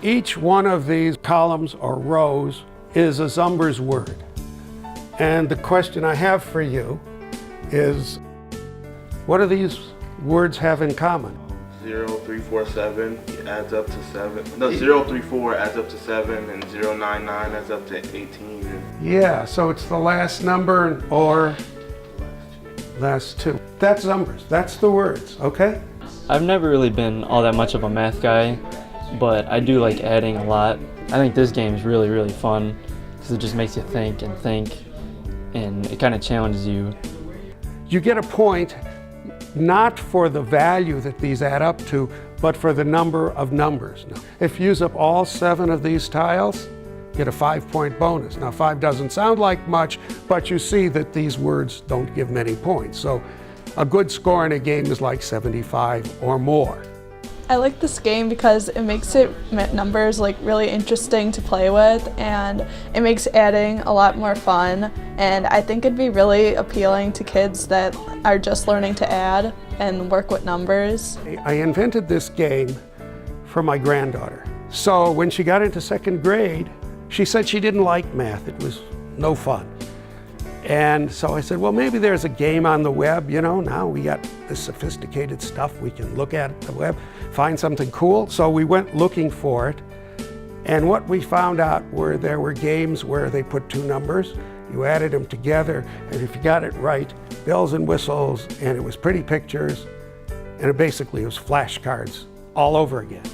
Each one of these columns or rows is a Xumbers word. And the question I have for you is, what do these words have in common? 0, 3, 4, 7 adds up to 7. No, 0, 3, 4 adds up to 7, and 0, 9, 9 adds up to 18. Yeah, so it's the last number or last two. That's Xumbers. That's the words, okay? I've never really been all that much of a math guy, but I do like adding a lot. I think this game is really, really fun because it just makes you think, and it kind of challenges you. You get a point not for the value that these add up to, but for the number of numbers. Now, if you use up all 7 of these tiles, you get a 5-point bonus. Now 5 doesn't sound like much, but you see that these words don't give many points. So a good score in a game is like 75 or more. I like this game because it makes numbers like really interesting to play with, and it makes adding a lot more fun, and I think it'd be really appealing to kids that are just learning to add and work with numbers. I invented this game for my granddaughter. So when she got into 2nd grade, she said she didn't like math. It was no fun. And so I said, well, maybe there's a game on the web, you know, now we got this sophisticated stuff we can look at the web, find something cool. So we went looking for it. And what we found out were there were games where they put 2 numbers, you added them together, and if you got it right, bells and whistles, and it was pretty pictures, and it basically was flashcards all over again.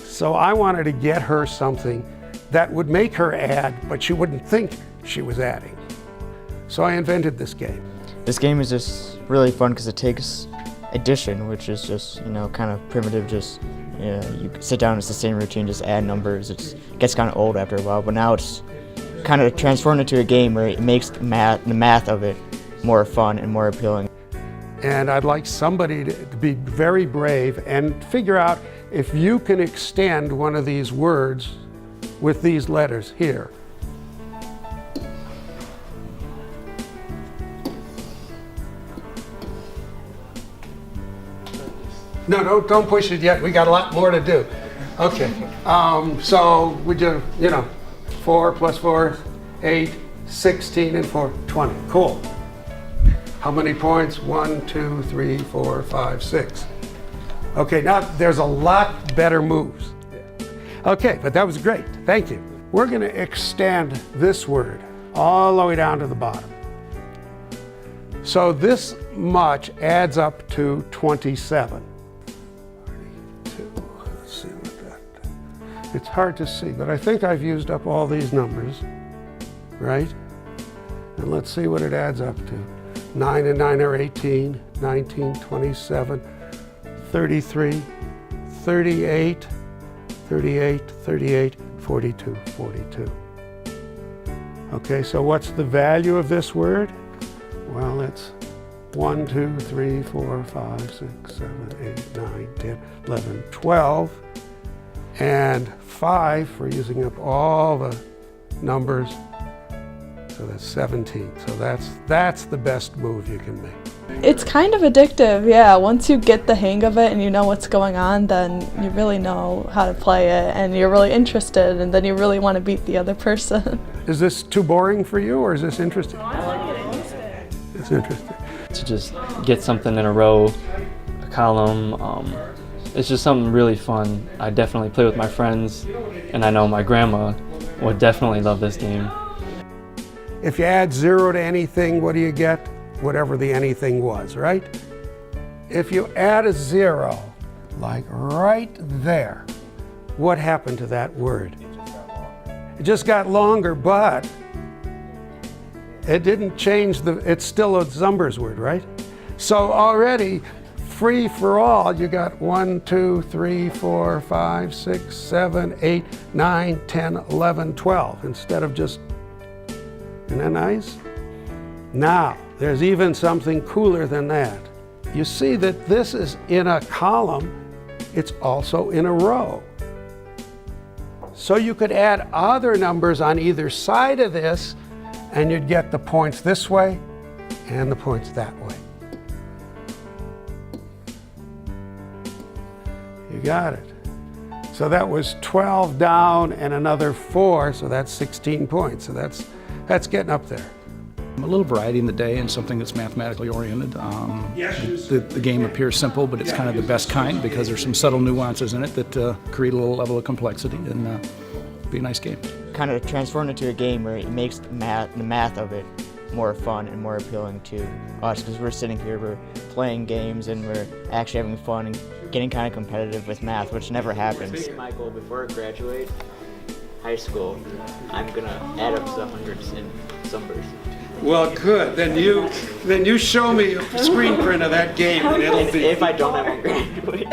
So I wanted to get her something that would make her add, but she wouldn't think she was adding. So I invented this game. This game is just really fun because it takes addition, which is just, you know, kind of primitive, just, you know, you sit down, it's the same routine, just add numbers. It gets kind of old after a while, but now it's kind of transformed into a game where it makes the math of it more fun and more appealing. And I'd like somebody to be very brave and figure out if you can extend one of these words with these letters here. No, don't push it yet. We got a lot more to do. Okay. So would you know, 4 plus 4, 8, 16, and 4, 20. Cool. How many points? 1, 2, 3, 4, 5, 6. Okay, now there's a lot better moves. Okay, but that was great. Thank you. We're going to extend this word all the way down to the bottom. So this much adds up to 27. Let's see what that. It's hard to see, but I think I've used up all these numbers, right? And let's see what it adds up to. 9 and 9 are 18, 19, 27, 33, 38, 38, 38, 42, 42. Okay, so what's the value of this word? Well, it's 1, 2, 3, 4, 5, 6, 7, 8, 9, 10, 11, 12, and 5 for using up all the numbers. So that's 17. So that's the best move you can make. It's kind of addictive, yeah. Once you get the hang of it and you know what's going on, then you really know how to play it and you're really interested, and then you really want to beat the other person. Is this too boring for you, or is this interesting? I like it interesting. It's interesting. To just get something in a row, a column, it's just something really fun. I definitely play with my friends, and I know my grandma would definitely love this game. If you add 0 to anything, what do you get? Whatever the anything was, right? If you add a 0, like right there, what happened to that word? It just got longer, but it didn't change it's still a Xumbers word, right? So already, free for all, you got 1, 2, 3, 4, 5, 6, 7, 8, 9, 10, 11, 12, instead of just, isn't that nice? Now, there's even something cooler than that. You see that this is in a column, it's also in a row. So you could add other numbers on either side of this, and you'd get the points this way and the points that way. You got it. So that was 12 down and another 4, so that's 16 points. So that's getting up there. A little variety in the day and something that's mathematically oriented. The game appears simple, but it's kind of the best kind because there's some subtle nuances in it that create a little level of complexity and be a nice game. Kind of transformed into a game where it makes the math of it more fun and more appealing to us because we're sitting here, we're playing games and we're actually having fun and getting kind of competitive with math, which never happens. My goal before I graduate high school, I'm gonna add up to the hundreds in Xumbers. Well, good. Then you show me a screen print of that game, and it'll be. If I don't ever graduate.